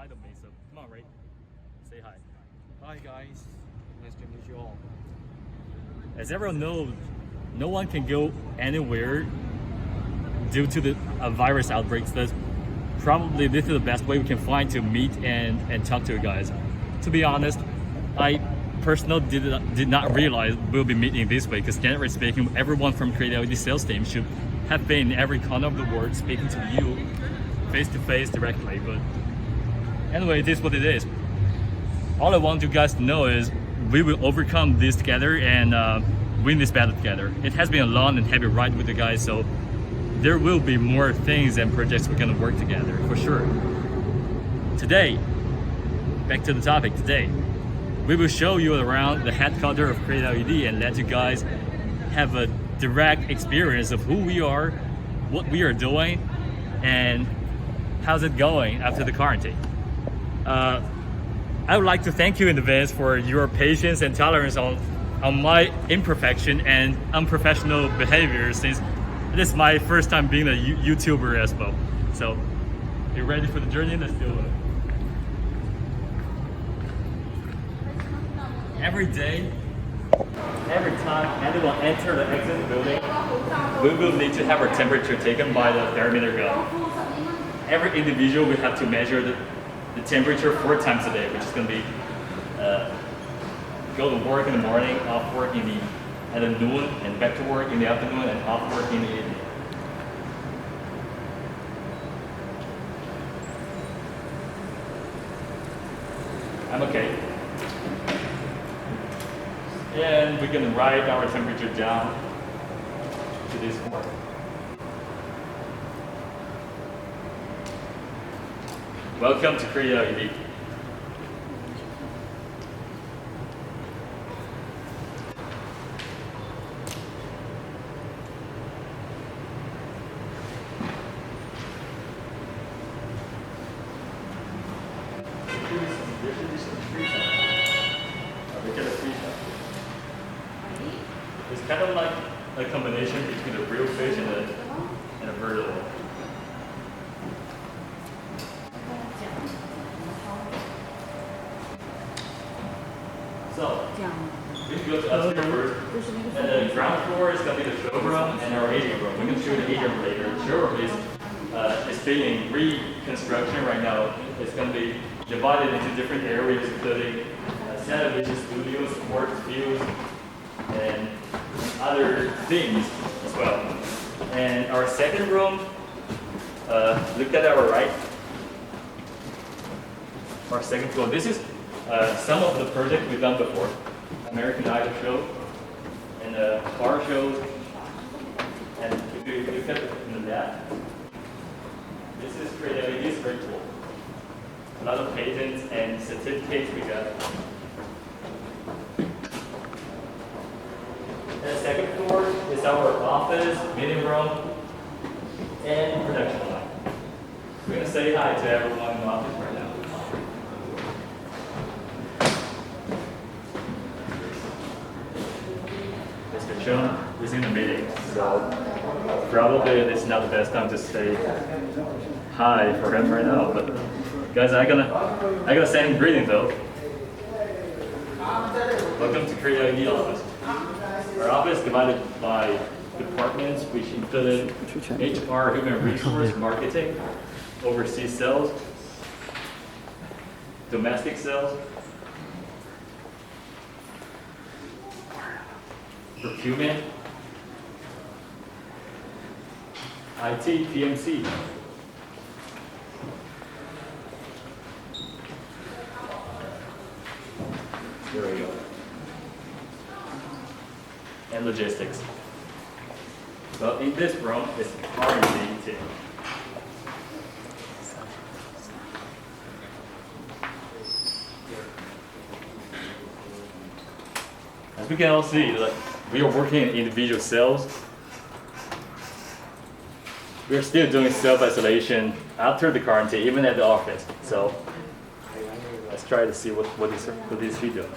side of me, so come on, Ray. Say hi. Hi guys, nice to meet you all. As everyone knows, no one can go anywhere due to the virus outbreaks. That's probably this is the best way we can find to meet and talk to you guys. To be honest, I personally did not realize we'll be meeting this way, because generally speaking, everyone from CreateLED sales team should have been in every corner of the world speaking to you face to face directly. But anyway, it is what it is. All I want you guys to know is we will overcome this together and win this battle together. It has been a long and heavy ride with you guys, so there will be more things and projects we're gonna work together for sure. Today, back to the topic today, we will show you around the headquarters of CreateLED and let you guys have a direct experience of who we are, what we are doing, and how's it going after the quarantine. I would like to thank you in advance for your patience and tolerance on my imperfection and unprofessional behavior, since this is my first time being a YouTuber as well. So, you ready for the journey? Let's do it. Every day, every time anyone enters the exit building, we will need to have our temperature taken by the thermometer gun. Every individual will have to measure the temperature 4 times a day, which is going to be go to work in the morning, off work at the noon, and back to work in the afternoon, and off work in the evening. I'm okay. And we're going to write our temperature down to this form. Welcome to CreateLED. It's kind of like a combination between a real fish and a virtual one. So, we can go to upstairs first. And the ground floor is going to be the showroom and our agent room. We're going to show the agent room later. The showroom is being reconstruction right now. It's going to be divided into different areas, including television studios, sports views, and other things as well. And our second room, look at our right. Our second floor. This is some of the projects we've done before. American Idol show and car shows. And if you look at in the left, this is CreateLED's virtual. A lot of patents and certificates we got. And the second floor is our office, meeting room, and production line. We're going to say hi to everyone in the office right now. Mr. Chung is in the meeting, so probably it's not the best time to say hi for him right now. But guys, I gotta send him greetings though. Welcome to CreateLED office. Our office is divided by departments, which include HR, human resource, marketing, overseas sales, domestic sales, procurement, IT, PMC. There we go. And logistics. Well, in this room is R&D team. As we can all see, like, we are working in individual cells. We are still doing self-isolation after the quarantine, even at the office. So let's try to see what is he doing.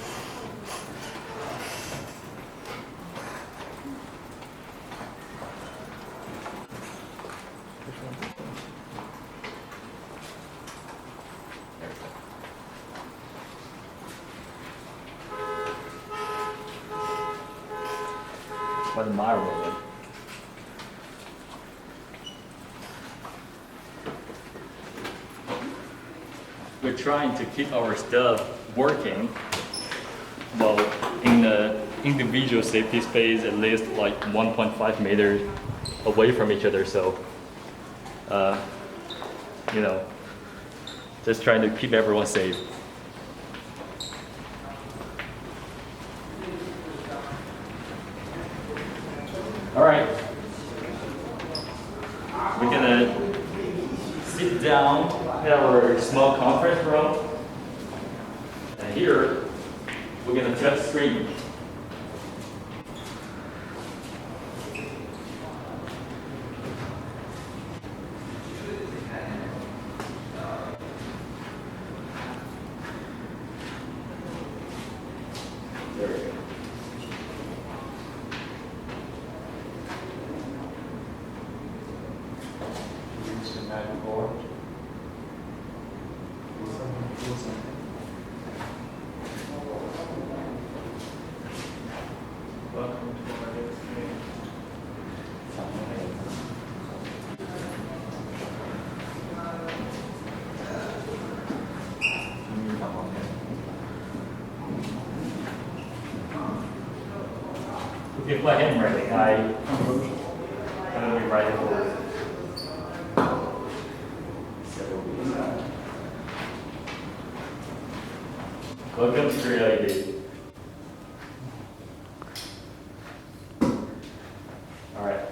quite admirable. Then. We're trying to keep our stuff working, well, in the individual safety space, at least like 1.5 meters away from each other. So, you know, just trying to keep everyone safe. All right, we're gonna sit down in our small conference room, and here we're gonna touch screen. There we go. Welcome to our next meeting. If I handwriting, I will rewrite it for you. Welcome to CreateLED's. All right.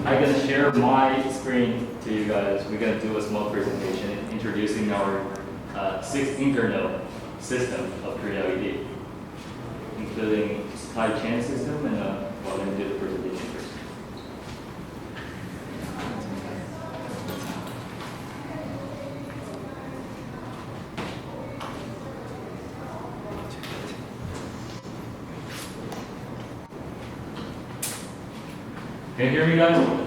I'm gonna share my screen to you guys. We're gonna do a small presentation introducing our 6 internal system of CreateLED, including supply chain system, and we're gonna do the presentation first. Can you hear me, guys?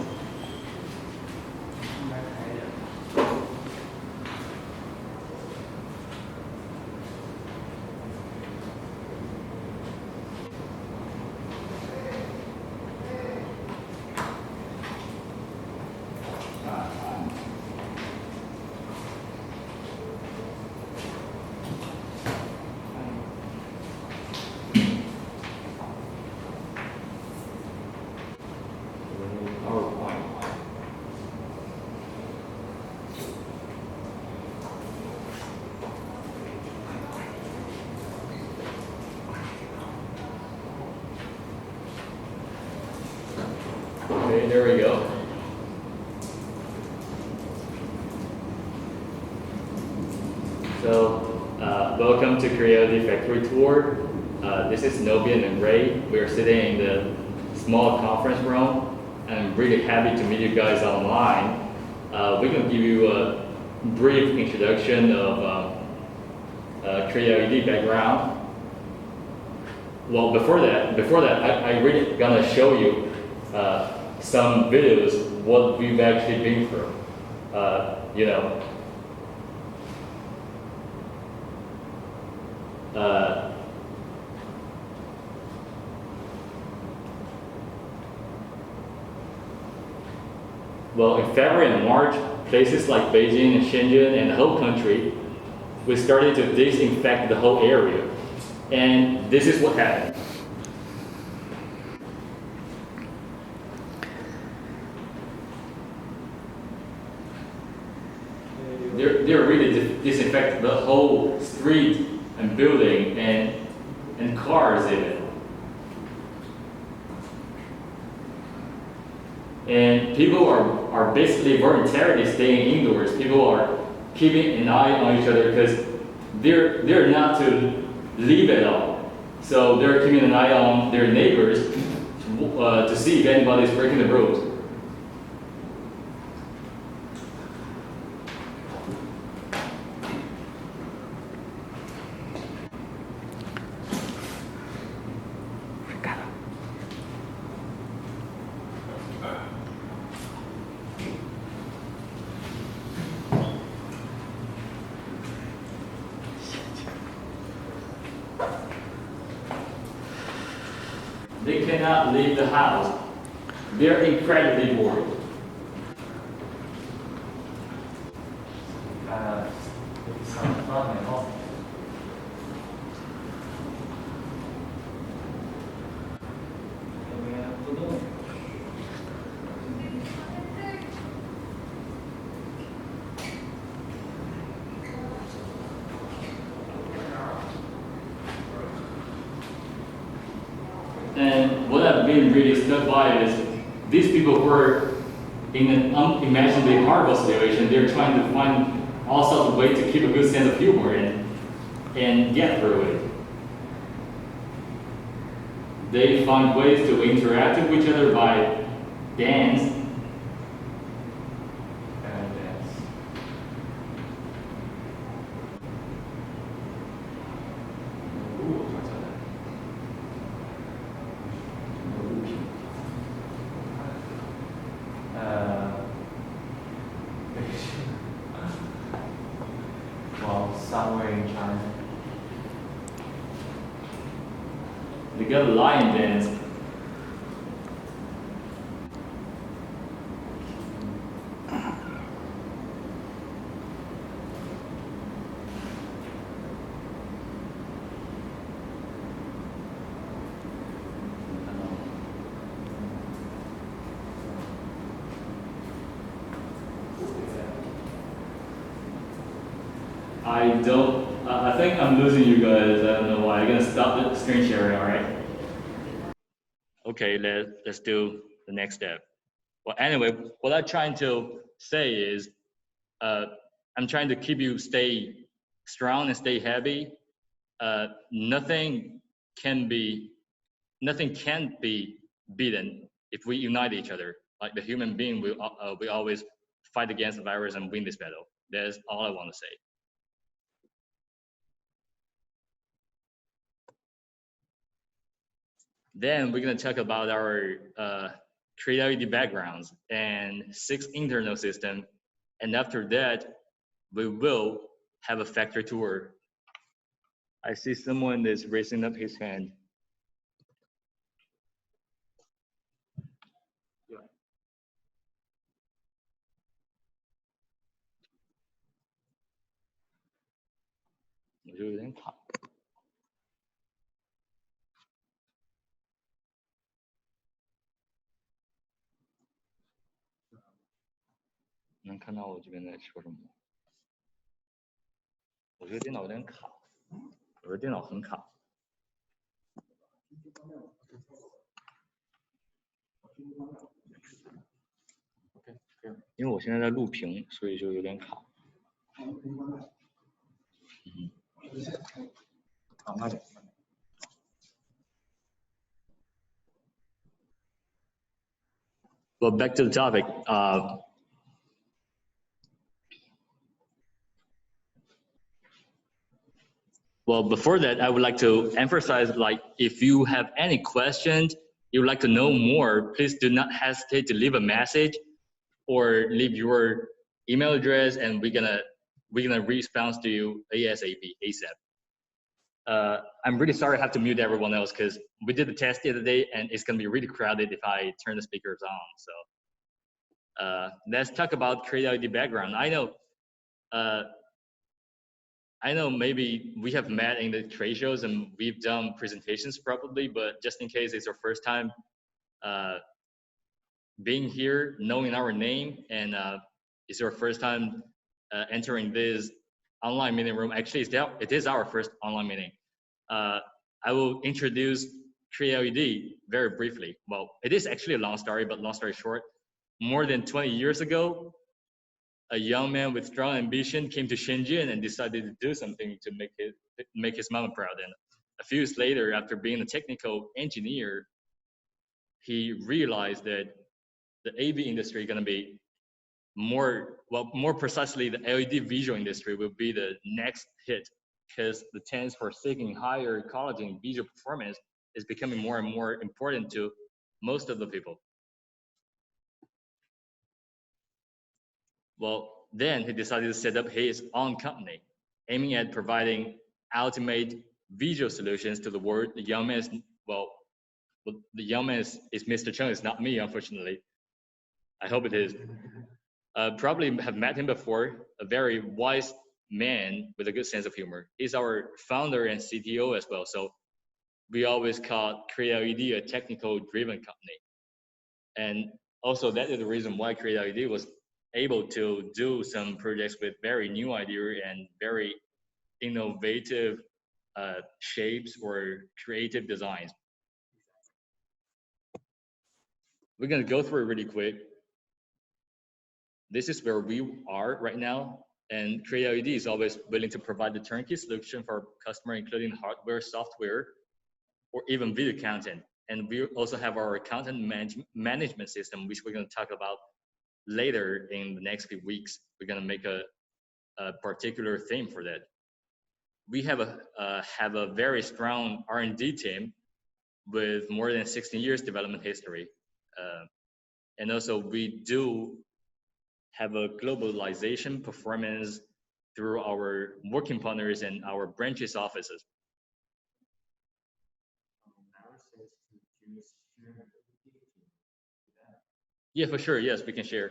Okay, there we go. So, welcome to CreateLED Factory Tour. This is Nobian and Ray. We're sitting in the small conference room, and I'm really happy to meet you guys online. We're going to give you a brief introduction of CreateLED background. Well, before that, I really gonna show you some videos what we've actually been through. You know. Well, in February and March, places like Beijing and Shenzhen and the whole country, we started to disinfect the whole area. And this is what happened. They're really disinfecting the whole street and building and cars even. And people are basically voluntarily staying indoors. People are keeping an eye on each other because they're not to leave at all. So they're keeping an eye on their neighbors to see if anybody's breaking the rules. They cannot leave the house. They're incredibly bored. 上以后，这边互动。And what I've been really struck by is these people who are in an unimaginably horrible situation, they're trying to find all sorts of ways to keep a good sense of humor and get through it. They find ways to interact with each other by dance. Dance. Well, somewhere in China. They got a lion dance. I think I'm losing you guys. I don't know why. I'm gonna stop the screen sharing, all right? Okay, let's do the next step. Well, anyway, what I'm trying to say is, I'm trying to keep you stay strong and stay happy. Nothing can be beaten if we unite each other. Like the human being, we always fight against the virus and win this battle. That's all I want to say. Then we're going to talk about our CreateLED backgrounds and 6 internal system. And after that, we will have a factory tour. I see someone is raising up his hand.我就有点卡。能看到我这边在说什么吗？我这个电脑有点卡，我的电脑很卡。因为我现在在录屏，所以就有点卡。慢点。Well, back to the topic. Well, before that, I would like to emphasize, like, if you have any questions, you would like to know more, please do not hesitate to leave a message or leave your email address, and we're gonna respond to you ASAP. I'm really sorry I have to mute everyone else because we did the test the other day, and it's gonna be really crowded if I turn the speakers on. So let's talk about CreateLED background. I know maybe we have met in the trade shows and we've done presentations probably, but just in case it's our first time being here, knowing our name, and it's your first time entering this online meeting room. Actually, it is our first online meeting. I will introduce CreateLED very briefly. Well, it is actually a long story, but long story short, more than 20 years ago, a young man with strong ambition came to Shenzhen and decided to do something to make his mama proud. And a few years later, after being a technical engineer, he realized that the AV industry is going to be more precisely, the LED visual industry will be the next hit, because the chance for seeking higher quality in visual performance is becoming more and more important to most of the people. Well, then he decided to set up his own company, aiming at providing ultimate visual solutions to the world. The young man is, the young man is Mr. Cheng, it's not me, unfortunately. I hope it is. Probably have met him before, a very wise man with a good sense of humor. He's our founder and CTO as well. So we always call CreateLED a technical driven company. And also that is the reason why CreateLED was able to do some projects with very new idea and very innovative shapes or creative designs. We're gonna go through it really quick. This is where we are right now, and CreateLED is always willing to provide the turnkey solution for our customer, including hardware, software, or even video content. And we also have our content management system, which we're going to talk about later in the next few weeks. We're going to make a particular theme for that. We have a very strong R&D team with more than 16 years development history. And also we do have a globalization performance through our working partners and our branches offices. Yeah, for sure. Yes, we can share.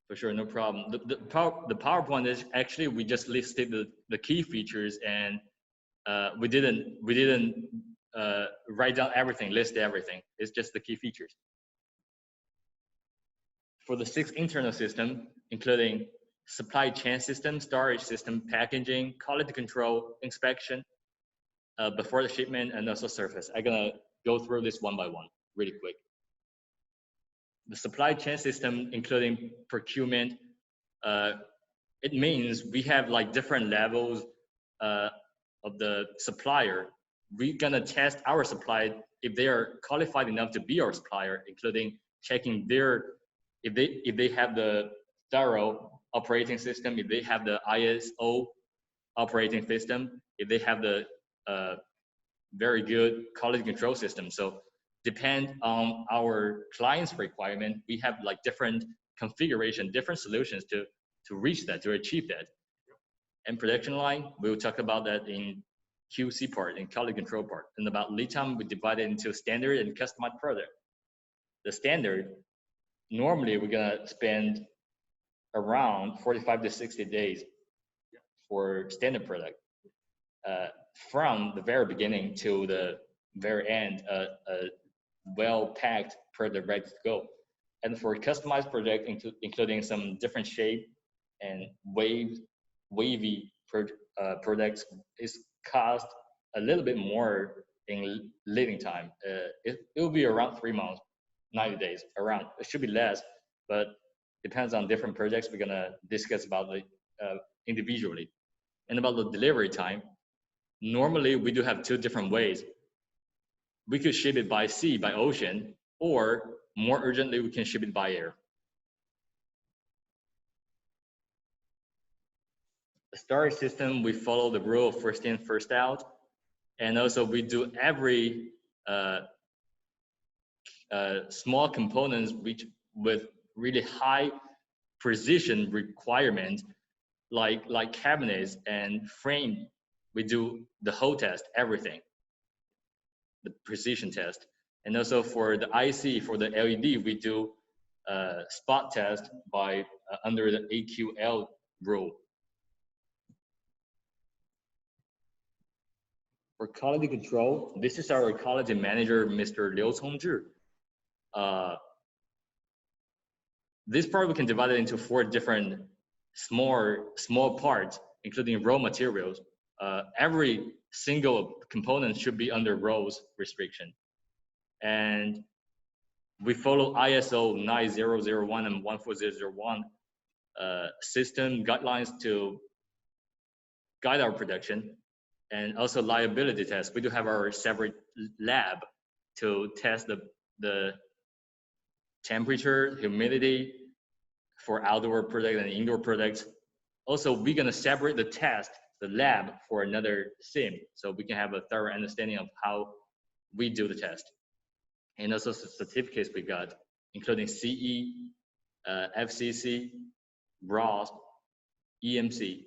For sure, no problem. The PowerPoint is actually, we just listed the key features, and we didn't write down everything, list everything. It's just the key features. For the 6 internal system, including supply chain system, storage system, packaging, quality control, inspection, before the shipment, and also surface. I'm gonna go through this one by one really quick. The supply chain system, including procurement, it means we have like different levels of the supplier. We're gonna test our supplier if they are qualified enough to be our supplier, including checking their, if they have the thorough operating system, if they have the ISO operating system, if they have the very good quality control system. So depend on our client's requirement, we have like different configuration, different solutions to reach that, to achieve that. And production line, we'll talk about that in QC part, in quality control part. And about lead time, we divide it into standard and customized product. The standard, normally we're gonna spend around 45 to 60 days for standard product. From the very beginning to the very end, a well-packed product ready to go. And for customized project, including some different shape and wavy products, is cost a little bit more in leading time. It will be around 3 months, 90 days, around. It should be less, but depends on different projects. We're gonna discuss about it individually. And about the delivery time, normally we do have 2 different ways. We could ship it by sea, by ocean, or more urgently, we can ship it by air. The storage system, we follow the rule of first in, first out. And also we do every small components which with really high precision requirement, like cabinets and frame. We do the whole test, everything, the precision test. And also for the IC, for the LED, we do spot test by under the AQL rule. For quality control, this is our quality manager, Mr. Liu Congzhi. This part we can divide it into 4 different small parts, including raw materials. Every single component should be under RoHS restriction. And we follow ISO 9001 and 14001 system guidelines to guide our production, and also liability tests. We do have our separate lab to test the temperature, humidity for outdoor products and indoor products. Also, we're gonna separate the lab for another sim, so we can have a thorough understanding of how we do the test. And also certificates we got, including CE, FCC, ROS, EMC.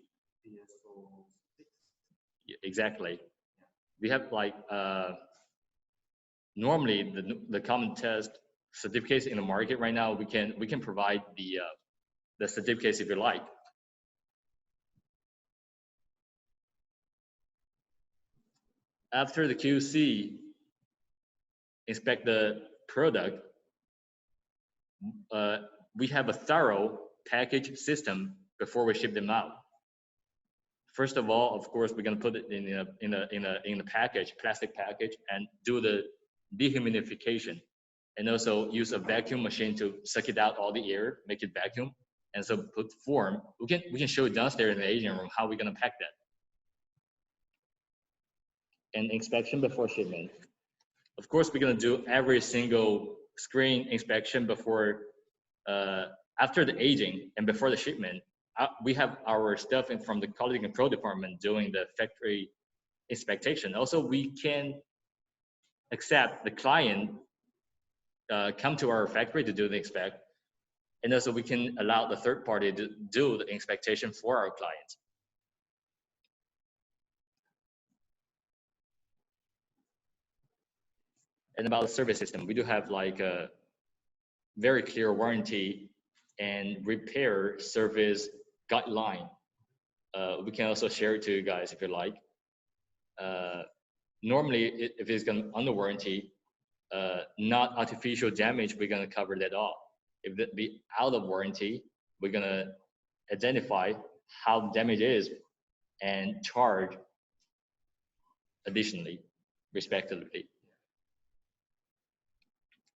Exactly. We have like normally the common test certificates in the market right now. We can provide the certificates if you like. After the QC inspect the product, we have a thorough package system before we ship them out. First of all, of course, we're gonna put it in a package, plastic package, and do the dehumidification, and also use a vacuum machine to suck it out all the air, make it vacuum, and so put form. We can show it downstairs in the aging room how we're gonna pack that. And inspection before shipment. Of course, we're gonna do every single screen inspection before, after the aging and before the shipment. We have our staff from the quality control department doing the factory inspection. Also, we can accept the client come to our factory to do the inspect, and also we can allow the third party to do the inspection for our clients. And about the service system, we do have like a very clear warranty and repair service guideline. We can also share it to you guys if you like. Normally, if it's gonna under warranty, not artificial damage, we're gonna cover that all. If it be out of warranty, we're gonna identify how damage is and charge additionally, respectively.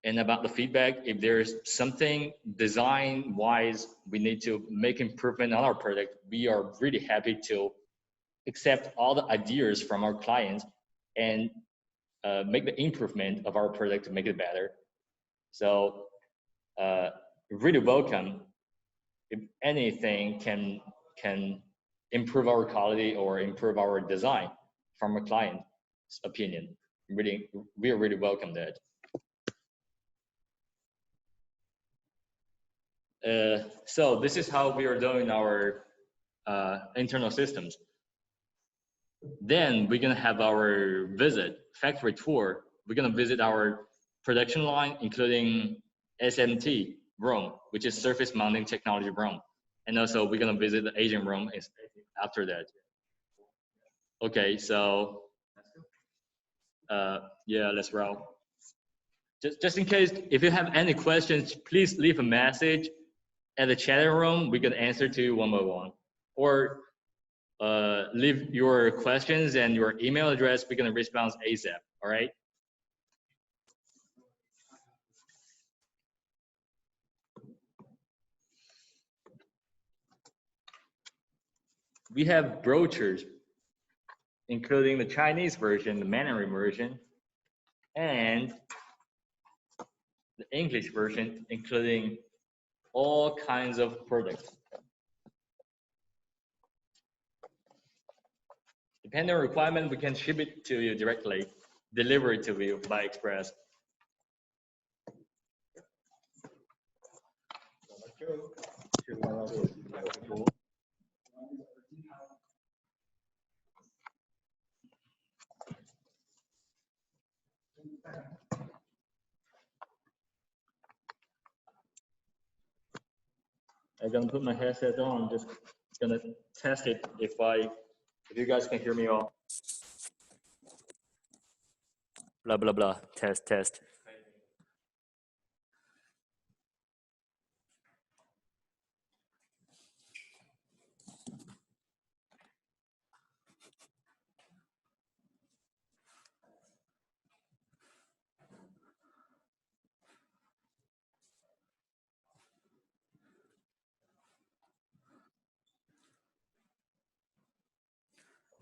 And about the feedback, if there's something design-wise we need to make improvement on our product, we are really happy to accept all the ideas from our clients and make the improvement of our product to make it better. So really welcome if anything can improve our quality or improve our design from a client's opinion. We are really welcome that. So this is how we are doing our internal systems. Then we're gonna have our factory tour. We're gonna visit our production line, including SMT room, which is surface mounting technology room. And also we're gonna visit the aging room after that. Okay, so yeah, let's roll. Just in case, if you have any questions, please leave a message at the chat room. We can answer to you one by one, or leave your questions and your email address. We're gonna respond ASAP. All right. We have brochures, including the Chinese version, the Mandarin version, and the English version, including all kinds of products. Depending on requirement, we can ship it to you directly, deliver it to you by express. I'm gonna put my headset on, just gonna test it if you guys can hear me all. Blah, blah, blah, test.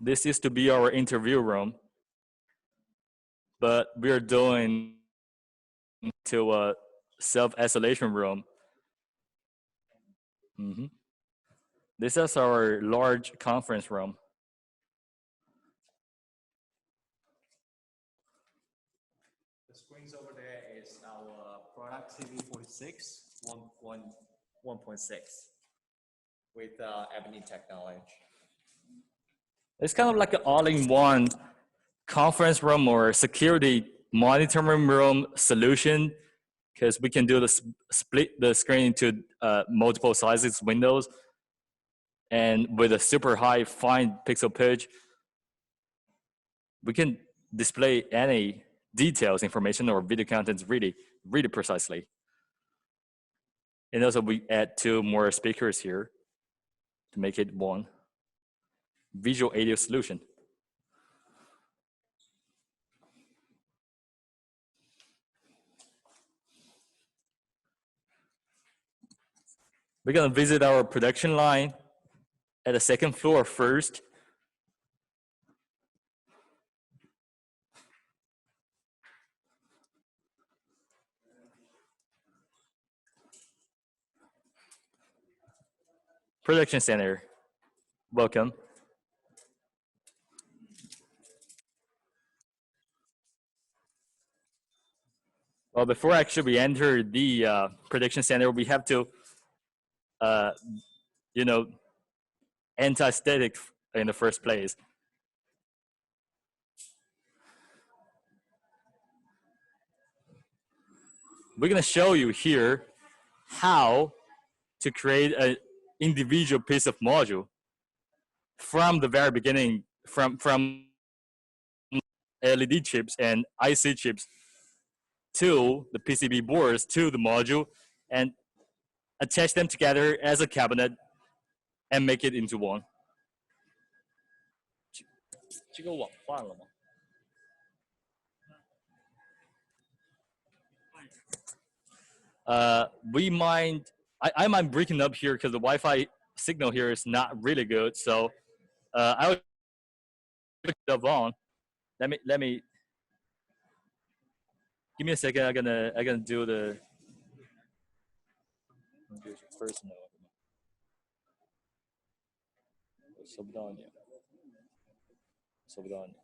This used to be our interview room, but we're doing to a self-isolation room. This is our large conference room. The screens over there is our product TV46 1.6 with ebony technology. It's kind of like an all-in-one conference room or security monitoring room solution, because we can do the split the screen into multiple sizes windows, and with a super high fine pixel pitch, we can display any details, information, or video contents really precisely. And also we add 2 more speakers here to make it one visual audio solution. We're gonna visit our production line at the 2nd floor first. Production center, welcome. Well, before actually we enter the production center, we have to, anti-static in the first place. We're gonna show you here how to create an individual piece of module from the very beginning, from LED chips and IC chips to the PCB boards to the module, and attach them together as a cabinet and make it into one. 这个网换了吗？ we mind, I mind breaking up here because the Wi-Fi signal here is not really good. So I will put it on. Let me give me a second. I'm gonna do the personal. 收不到你，收不到你。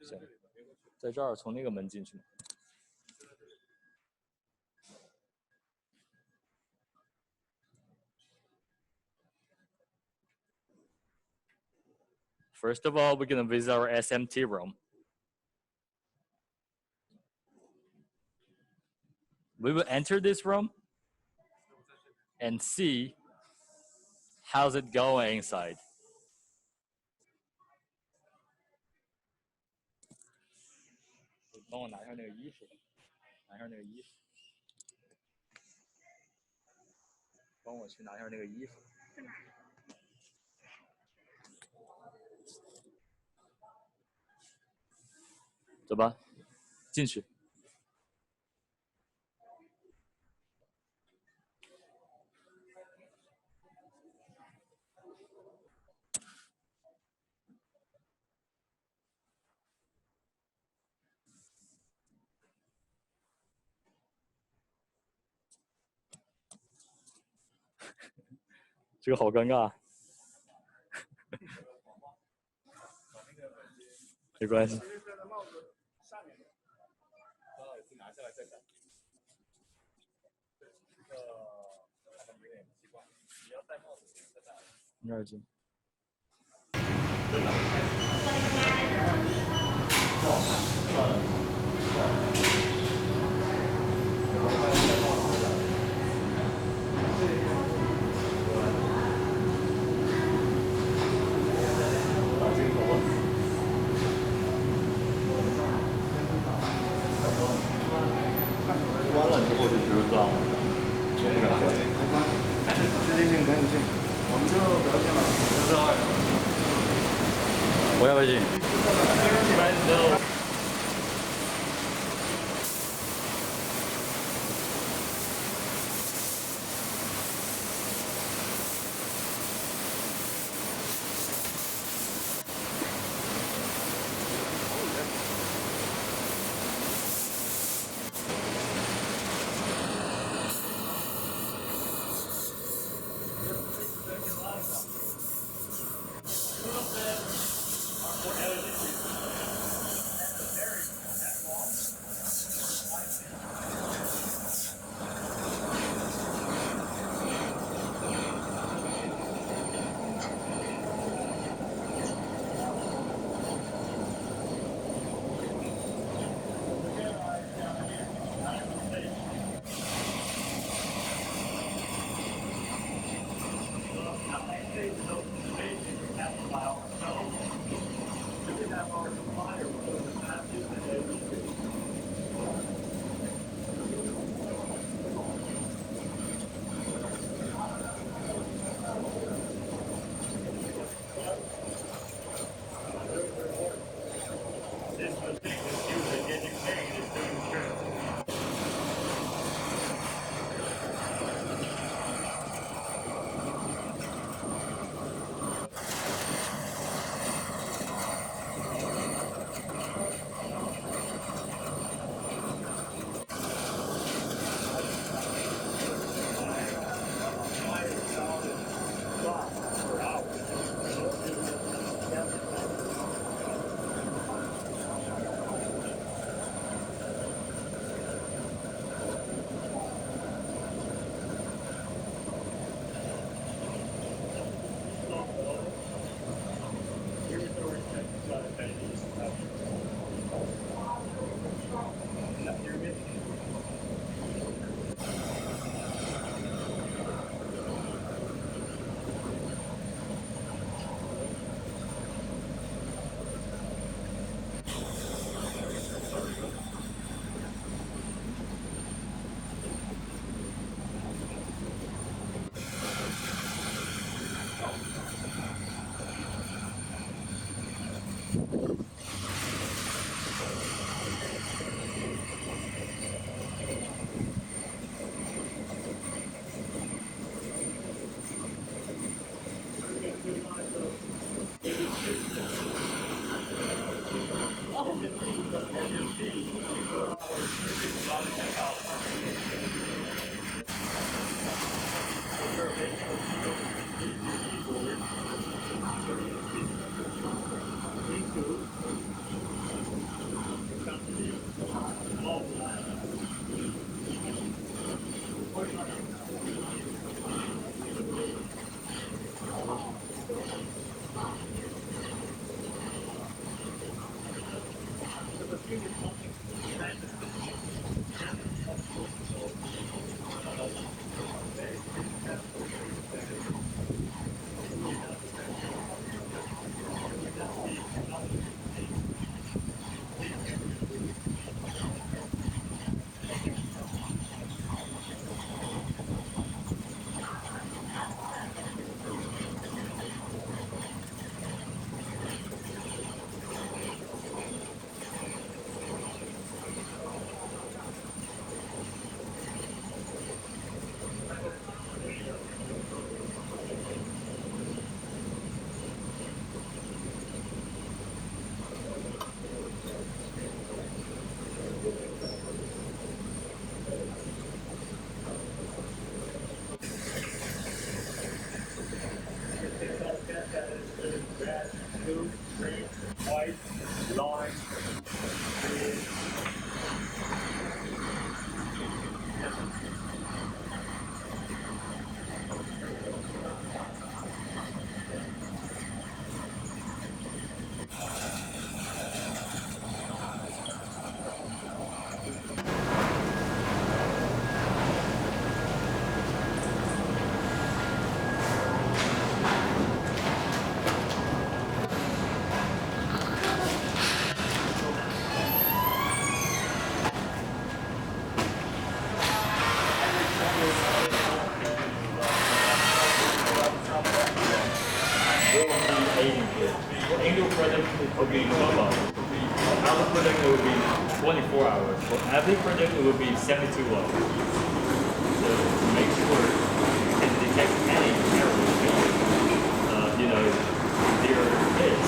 行，在这儿从那个门进去吗？ First of all, we're gonna visit our SMT room. We will enter this room and see how's it going inside. 帮我拿一下那个衣服，拿一下那个衣服，帮我去拿一下那个衣服。走吧，进去。这个好尴尬。没关系。12斤。关了之后就知道了。直接进，赶紧进。我们就不要进了，就在外头。我要不要进？ Blue, green, white, line, green. Annual product will be 12 hours. Other product will be 24 hours. For every product it will be 72 hours. So to make sure you can detect any errors, there is.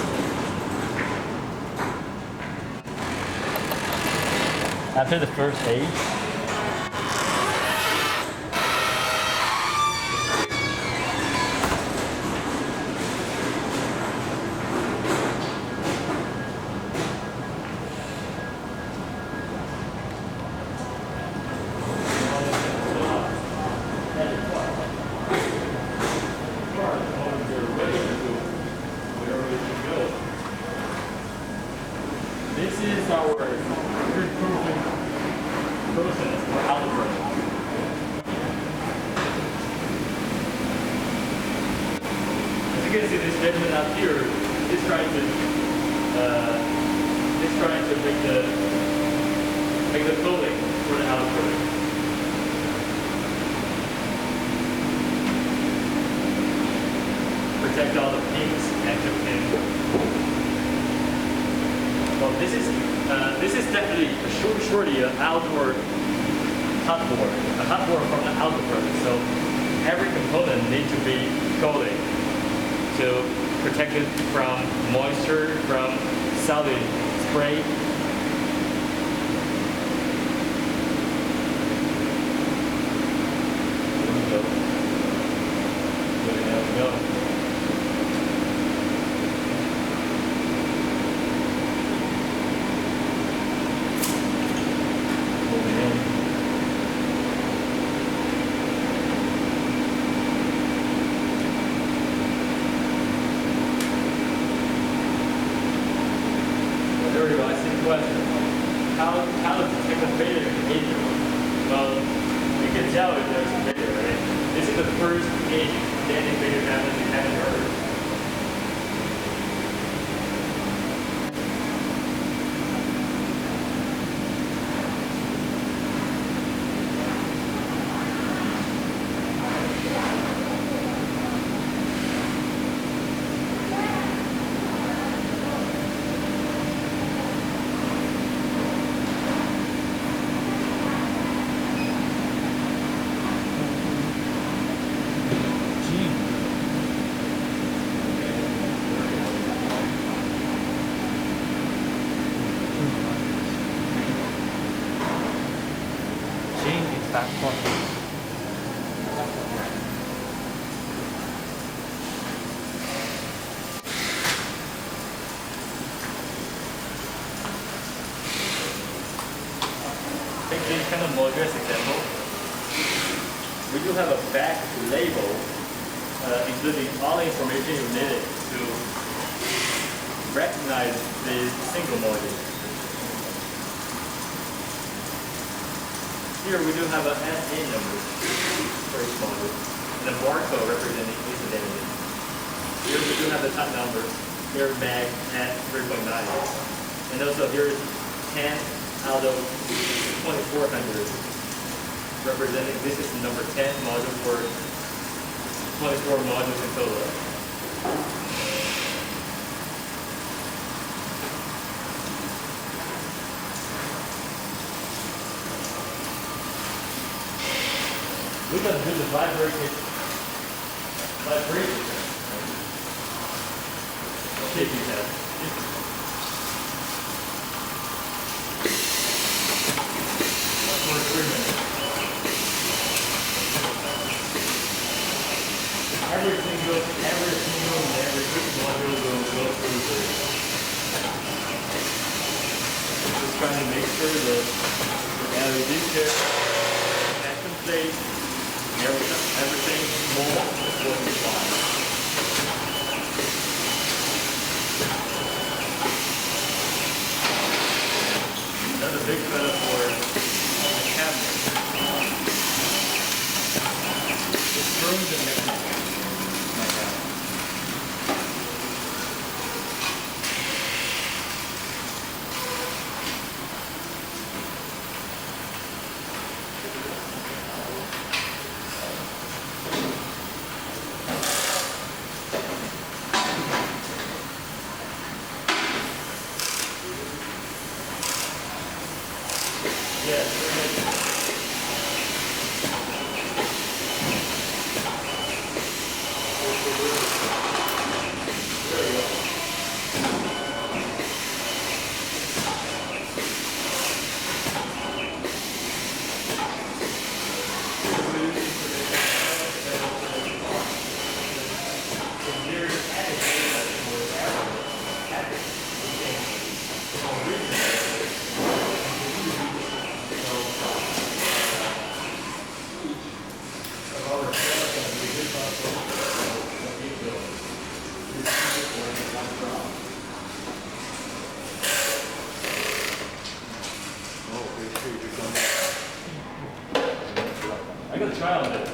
After the first age, this is our pre-proven process for algebra. As you can see, this gentleman up here is trying to make the clothing for the algebra. Protect all the pinks and the pins. Well, this is definitely surely an outdoor hot board, a hot board from the outdoor. So every component needs to be coated to protect it from moisture, from solid spray. There we go. There we go. I see the question. How to detect a failure in the video? Well, you can tell if there's a failure, right? This is the first age any failure happens you haven't heard. Back pocket. Take this kind of modulus example. we do have a back label, including all the information you needed to recognize the single module. Here we do have an SA number for each module, and a barcode representing each identity. Here we do have the type number, here mag at 3.9. And also here is 10 out of 2400, representing this is the number 10 module for 24 modules in total. We can do the vibration. Shaking test. For 3 minutes. Every single module will go through this. Just trying to make sure that the LED chip, action plate, everything more is working fine. Another big setup for the cabinet. The screws and mechanisms like that. I got a try on it.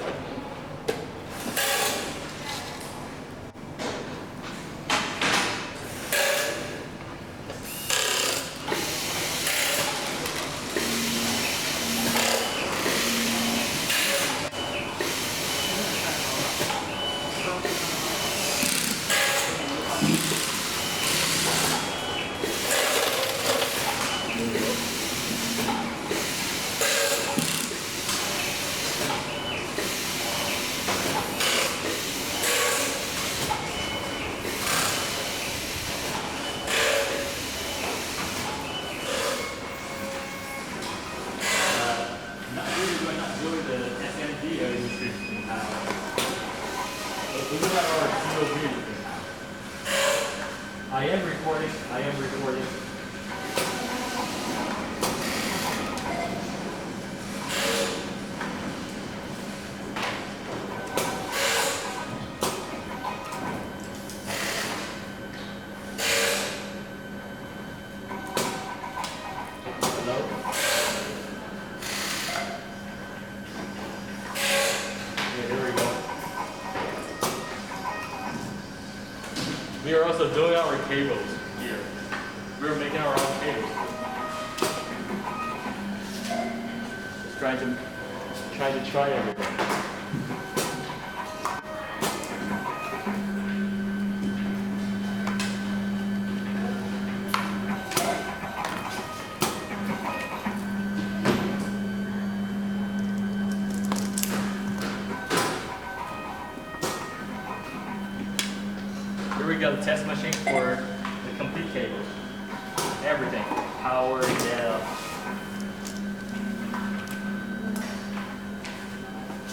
I am recording. Hello? Yeah, here we go. We are also doing our cables here. We're making our own cables. Just trying to try everything. Here we got a test machine for the complete cable. Everything. Power, data.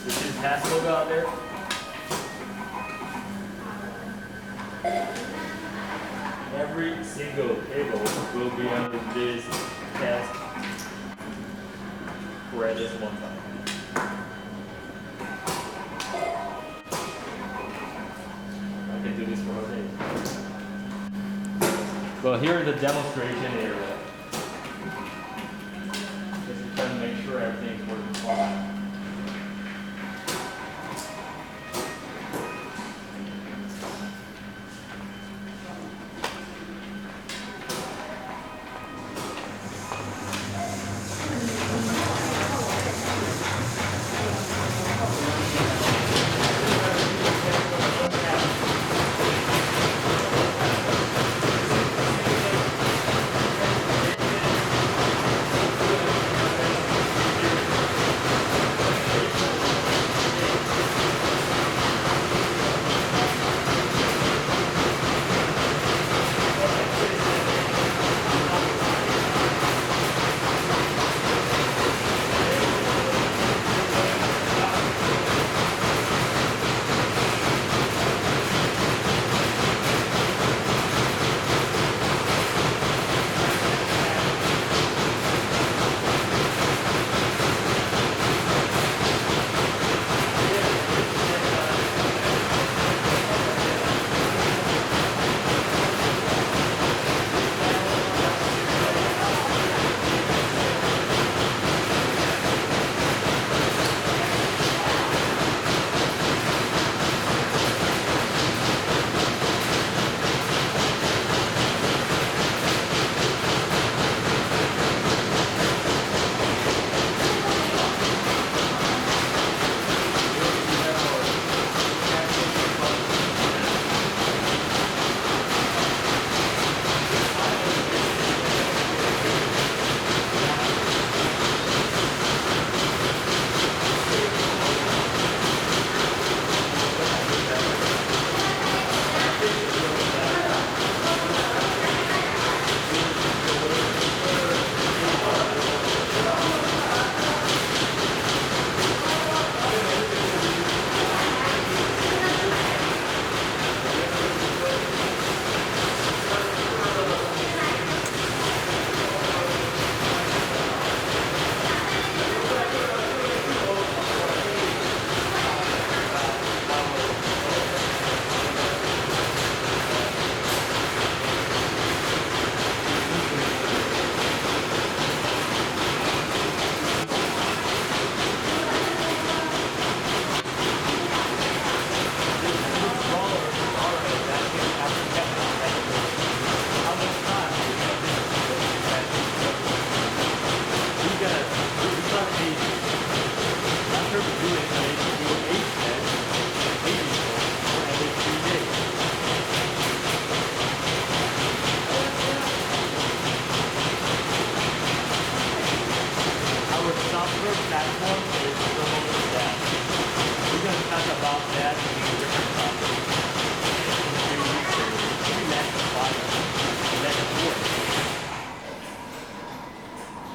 You see the pass logo out there? Every single cable will be under this test for at least one time. Well, here is the demonstration area. Just trying to make sure everything's working fine.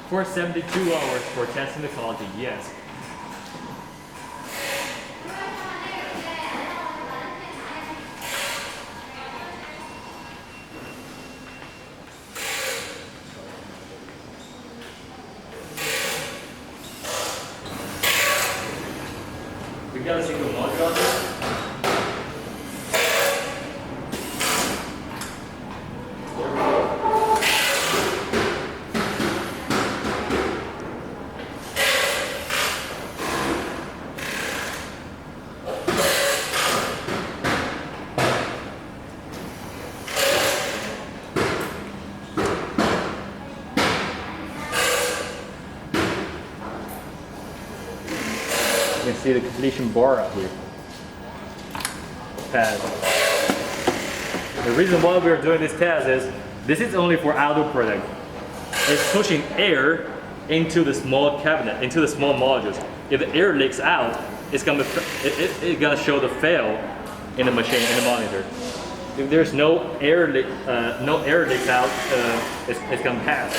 For 72 hours for testing the quality, yes. We got a single module out there. You can see the completion bar out here. Pad. The reason why we are doing this test is this is only for outdoor product. It's pushing air into the small cabinet, into the small modules. If the air leaks out, it's gonna show the fail in the machine, in the monitor. If there's no air leaks out, it's gonna pass.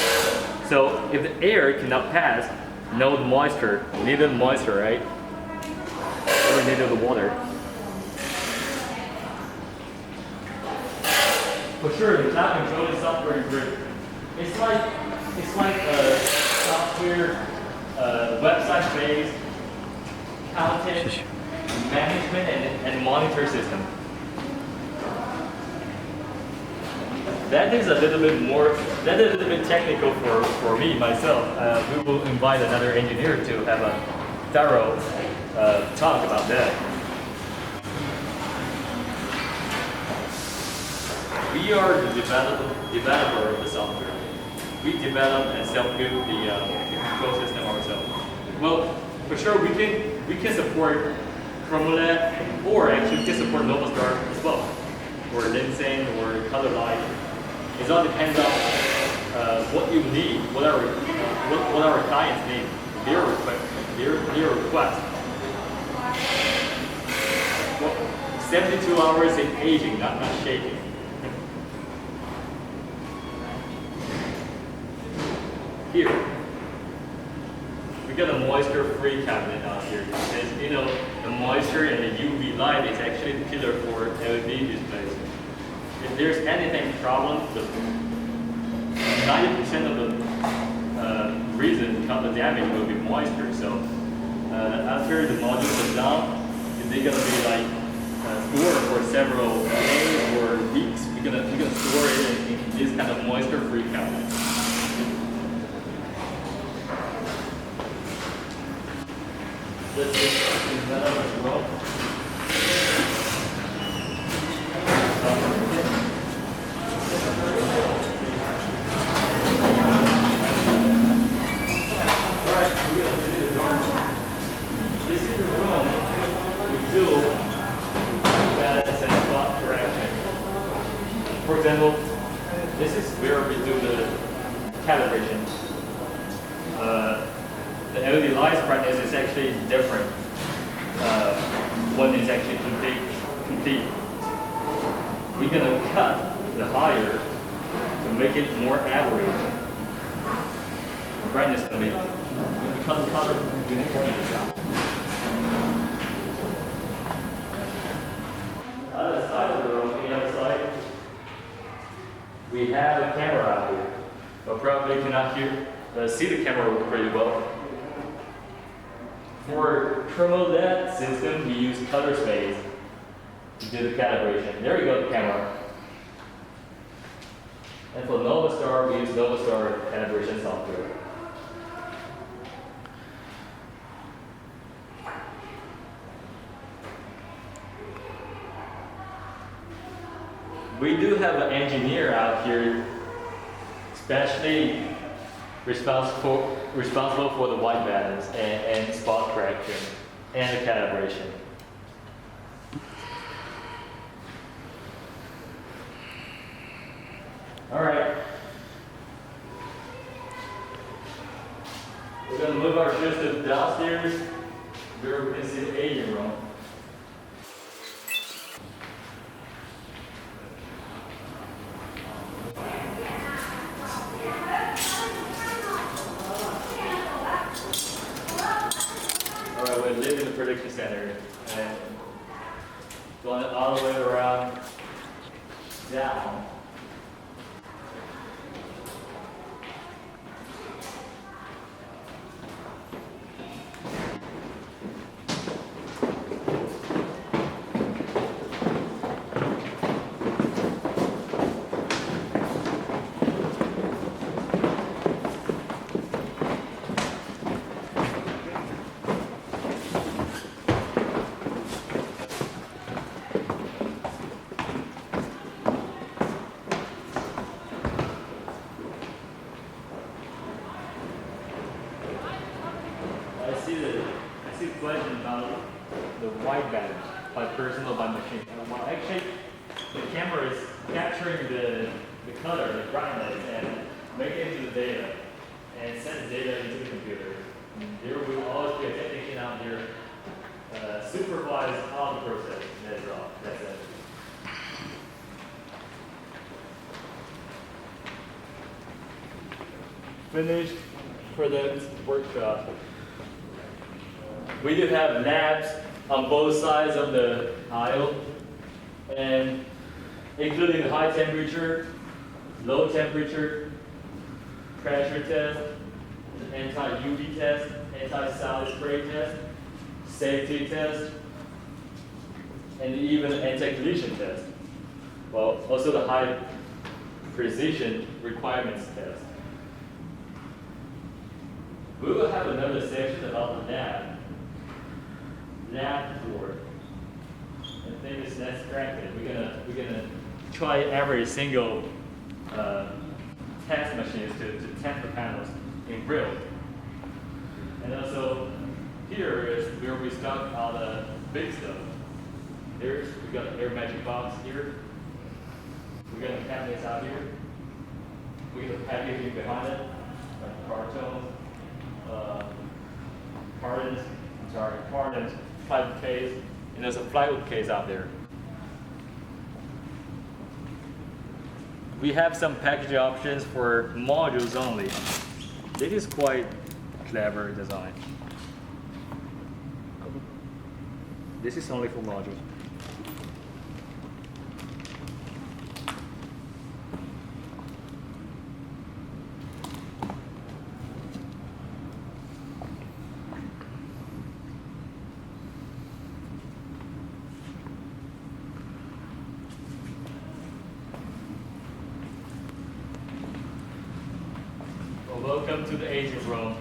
So if the air cannot pass, no moisture, neither moisture, right? Or neither the water. For sure, the cloud control is software improved. It's like a software, website-based content management and monitor system. That is a little bit more, that is a little bit technical for me, myself. We will invite another engineer to have a thorough talk about that. We are the developer of the software. We develop and self-build the control system ourselves. Well, for sure, we can support CreateLED, or actually we can support Novastar as well, or Linsen, or color light. It all depends on what you need, what our clients need, their request. Well, 72 hours in aging, not shaking. Here, we got a moisture-free cabinet out here. Because, you know, the moisture and the UV light is actually the killer for LED displays. If there's anything problem, 90% of the reason of the damage will be moisture. So after the modules are down, they're gonna be like stored for several days or weeks. We're gonna store it in this kind of moisture-free cabinet. This is that as well. This is the room we do balance and spot correction. For example, this is where we do the calibration. The LED light brightness is actually different. One is actually complete. We're gonna cut the higher to make it more average. The brightness gonna be become color uniform. Other side of the room, the other side, we have a camera out here, but probably cannot see the camera pretty well. For CreateLED system, we use color space to do the calibration. There we go, the camera. And for Novastar, we use Novastar calibration software. We do have an engineer out here, especially responsible for the white balance and spot correction and the calibration. All right. We're going to move our system downstairs where we can see the aging room. We live in the production center and going all the way around down. I see a question about the white balance by person or by machine. Well, actually, the camera is capturing the color, the brightness, and making it into the data, and send the data into the computer. There will always be a technician out here supervise all the process. That's all. That's it. Finished for the workshop. We do have labs on both sides of the aisle, and including the high temperature, low temperature, pressure test, anti-UV test, anti-solid spray test, safety test, and even anti-collision test. Well, also the high precision requirements test. We will have another section about the lab tour. And famous less bracket. We're gonna try every single test machines to test the panels in real. And also here is where we stock all the big stuff. There's we got an air magic box here. We got the cabinets out here. We got the packaging behind it, like cartons, cartons, plywood case, and there's a plywood case out there. We have some packaging options for modules only. This is quite clever design. This is only for modules. Welcome to the aging room.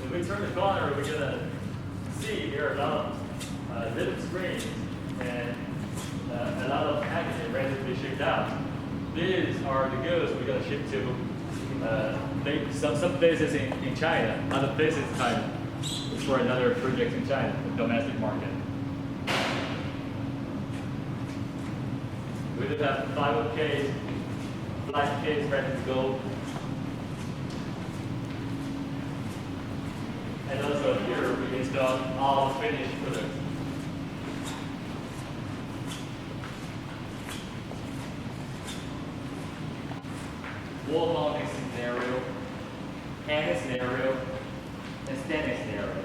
If we turn the corner, we're gonna see there are a lot of little screens and a lot of packaging ready to be shipped out. These are the goods we're gonna ship to some places in China, other places in China. It's for another project in China, the domestic market. We do have plywood case, flat case ready to go. And also here we installed all finished products. Wall mounting scenario, panel scenario, and standing scenario.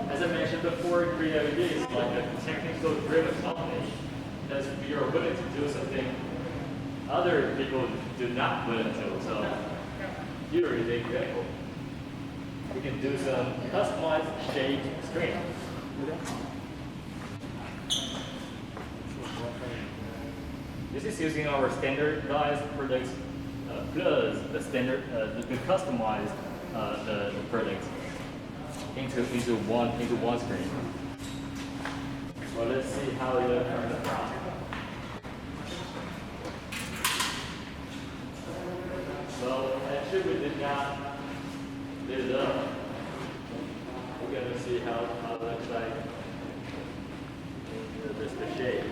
As I mentioned before, CreateLED is like a technical driven company that we are willing to do something other people do not willing to. So here is an example. We can do some customized shaped screen. This is using our standardized products plus the standard, the customized the products into one screen. Well, let's see how it looks from the front. So actually we did not lit it up. We're gonna see how it looks like. Just the shape.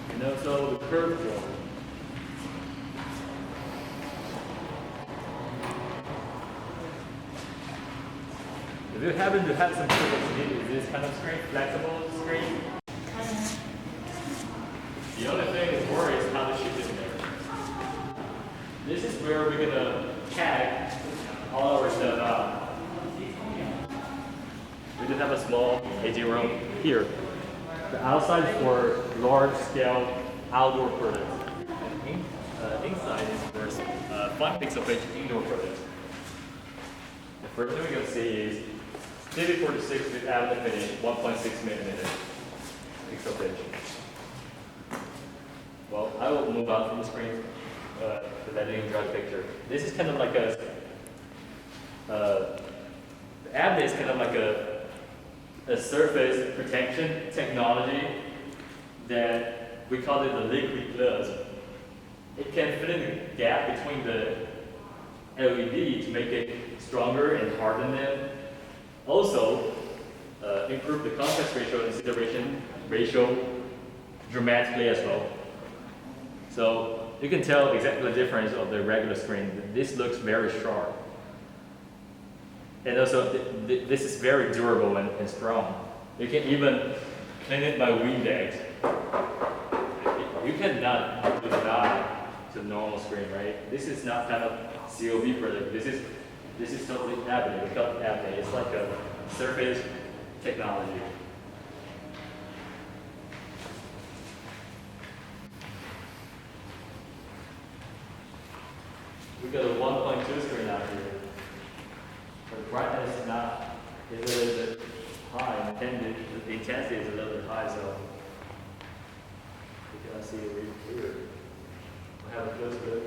And also the curved wall. If you happen to have some is this kind of screen, flexible screen. The only thing is worry is how to ship it in there. This is where we're gonna tag all our stuff out. We do have a small aging room here. The outside is for large scale outdoor products. And inside is for 5 pixel pitch indoor products. The first thing we're gonna see is TV46 with avid finish 1.6 millimeter pixel pitch. Well, I will move out from the screen to let you enjoy the picture. This is kind of like a the avid is kind of like a surface protection technology that we call it the liquid gloves. It can fill in the gap between the LED to make it stronger and harden them. Also, improve the contrast ratio and saturation ratio dramatically as well. So you can tell exactly the difference of the regular screen. This looks very sharp. And also, this is very durable and strong. You can even clean it by Windex. You cannot do the dye to normal screen, right? This is not kind of COB product. This is totally Avid. We call it Avid. It's like a surface technology. We got a 1.2 screen out here. The brightness is a little bit high, and the intensity is a little bit high, so you cannot see it really clear. We have a close look.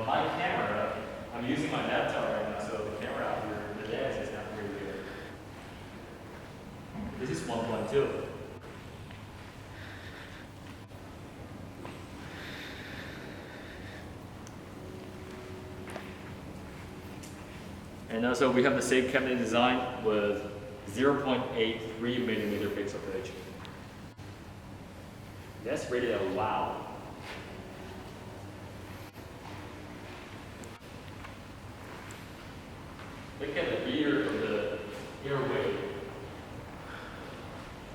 My camera, I'm using my laptop right now, so the camera out here, the lens is not really good. This is 1.2. And also we have the same cabinet design with 0.83 millimeter pixel pitch. That's really a wow. Look at the ear of the airway.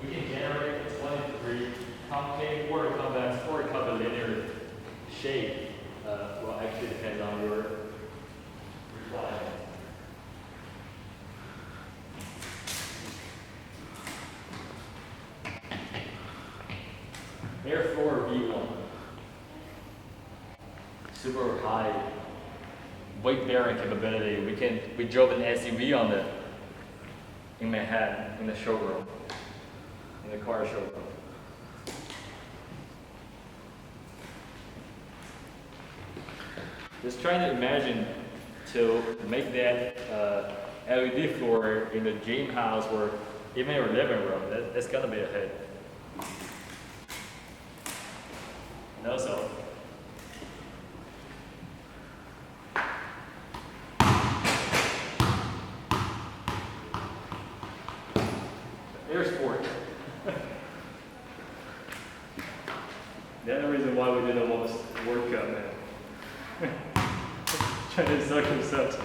We can generate a 23 concave or convex or curvilinear shape. Well, actually depends on your requirement. Airfloor V1. Super high weight bearing capability. We drove an SUV on it in Manhattan in the showroom, in the car showroom. Just trying to imagine to make that LED floor in the dream house or even your living room. That's gonna be a hit. And also, air sport. That's the reason why we did a most workout, man. Trying to suck himself.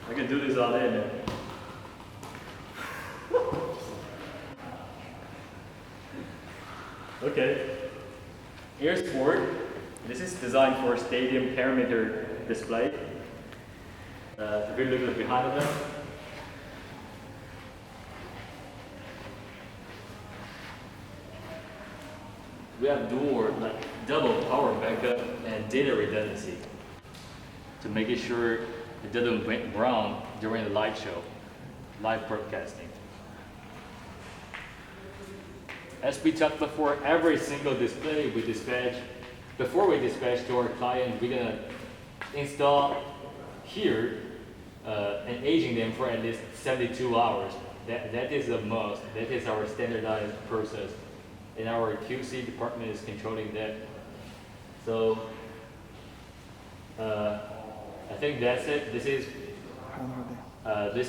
I can do this all day, man. Okay. Air Sport. This is designed for stadium parameter display. If you look behind of them. We have double power backup and data redundancy to make it sure it doesn't went wrong during the live show, live broadcasting. As we talked before, every single display we dispatch, before we dispatch to our client, we're gonna install here and aging them for at least 72 hours. That is the most, that is our standardized process. And our QC department is controlling that. So I think that's it. This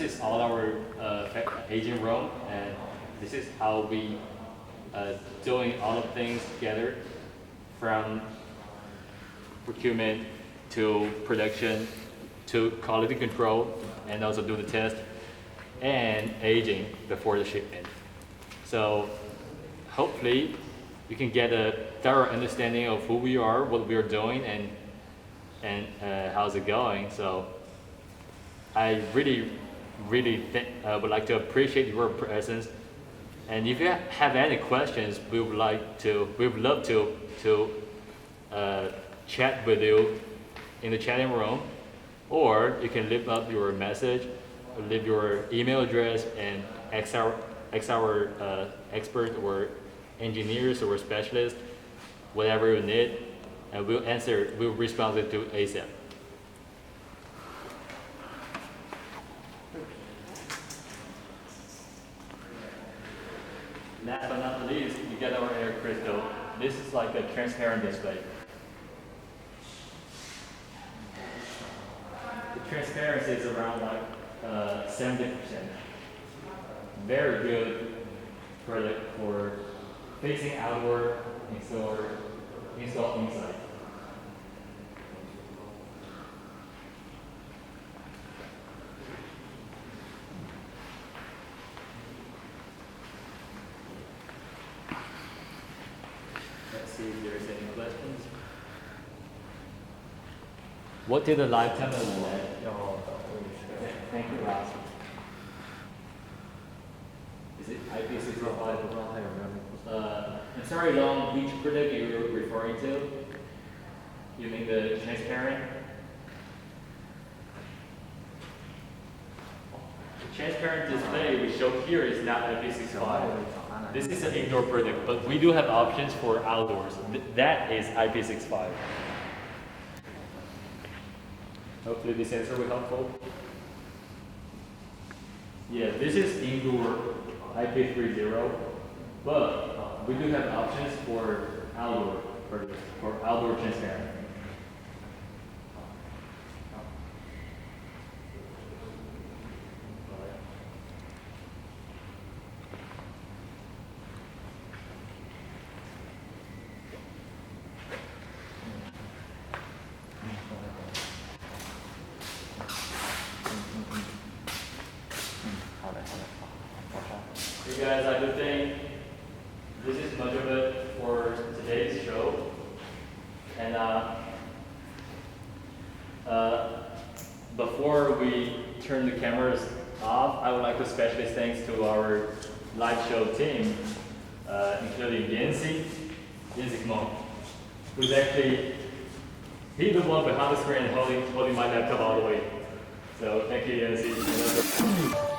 is all our aging room, and this is how we doing all of things together, from procurement to production to quality control, and also do the test and aging before the shipment. So hopefully you can get a thorough understanding of who we are, what we are doing, and how's it going. So I really would like to appreciate your presence. And if you have any questions, we would love to chat with you in the chatting room, or you can leave up your message, leave your email address, and ask our expert or engineers or specialists, whatever you need, and we'll respond to ASAP. Last but not least, you get our air crystal. This is like a transparent display. The transparency is around like 70%. Very good product for facing outward, install inside. Let's see if there's any questions. What did the lifetime of the LED? Thank you, Ross. Is it IP65? I'm sorry, Long, which product you're referring to? You mean the transparent? The transparent display we show here is not IP65. This is an indoor product, but we do have options for outdoors. That is IP65. Hopefully this answer will be helpful. Yeah, this is indoor IP30, but we do have options for outdoor products, for outdoor transparent. Hey guys, I do think this is much of it for today's show. And before we turn the cameras off, I would like to especially thanks to our live show team, including Yancy Mo, who's actually, he's the one behind the screen holding my laptop all the way. So thank you, Yancy.